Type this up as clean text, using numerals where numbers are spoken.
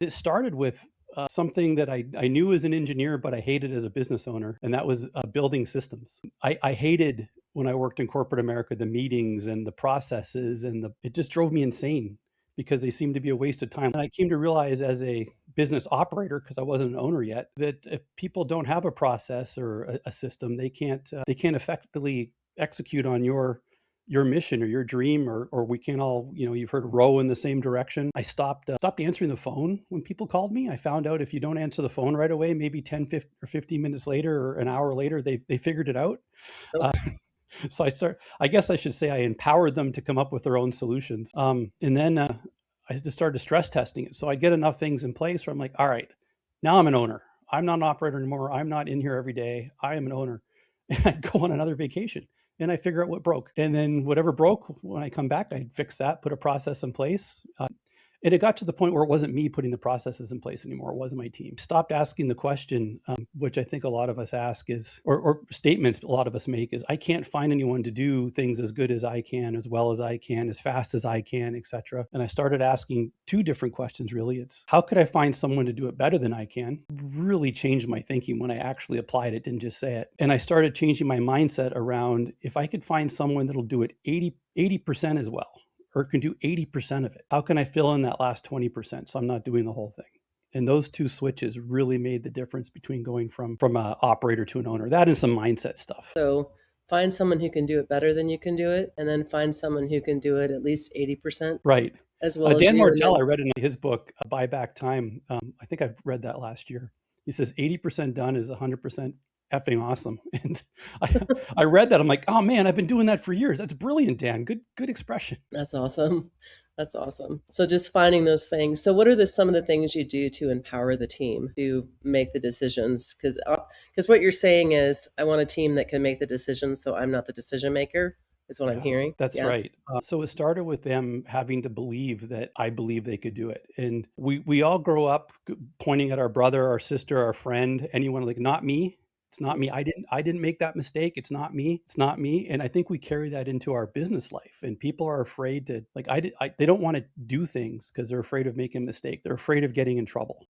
It started with something that I knew as an engineer, but I hated as a business owner, and that was building systems. I hated when I worked in corporate America, the meetings and the processes, and it just drove me insane because they seemed to be a waste of time. And I came to realize as a business operator, because I wasn't an owner yet, that if people don't have a process or a system, they can't effectively execute on your mission or your dream, or we can't all, you've heard row in the same direction. I stopped answering the phone when people called me. I found out if you don't answer the phone right away, maybe 10 50, or 15 minutes later or an hour later, they figured it out. Oh, uh, so I guess I should say I empowered them to come up with their own solutions. And then I just started stress testing it. So I get enough things in place where I'm like, all right, now I'm an owner. I'm not an operator anymore. I'm not in here every day. I am an owner. And I'd go on another vacation and I figure out what broke. And then whatever broke, when I come back, I'd fix that, put a process in place. And it got to the point where it wasn't me putting the processes in place anymore. It wasn't my team. Stopped asking the question, which I think a lot of us ask is, or statements a lot of us make is, I can't find anyone to do things as good as I can, as well as I can, as fast as I can, etc. And I started asking two different questions, really. It's, how could I find someone to do it better than I can? Really changed my thinking when I actually applied it, didn't just say it. And I started changing my mindset around, if I could find someone that'll do it 80% as well, or can do 80% of it, how can I fill in that last 20% so I'm not doing the whole thing? And those two switches really made the difference between going from an operator to an owner. That and some mindset stuff. so find someone who can do it better than you can do it, and then find someone who can do it at least 80% Right. as well as Dan you. And Martell, then I read in his book, Buy Back Time. I think I've read that last year. He says 80% done is 100% effing awesome. And I read that. I'm like, oh man, I've been doing that for years. That's brilliant, Dan. Good expression. that's awesome. That's awesome. So just finding those things. So what are some of the things you do to empower the team to make the decisions? Because what you're saying is, I want a team that can make the decisions, so I'm not the decision maker, is what I'm Yeah, hearing. that's Yeah. right. So it started with them having to believe that I believe they could do it. And we all grow up pointing at our brother, our sister, our friend, anyone, like, not me. It's not me. I didn't make that mistake. It's not me. It's not me. And I think we carry that into our business life. And people are afraid to, like, they don't want to do things because they're afraid of making a mistake. They're afraid of getting in trouble.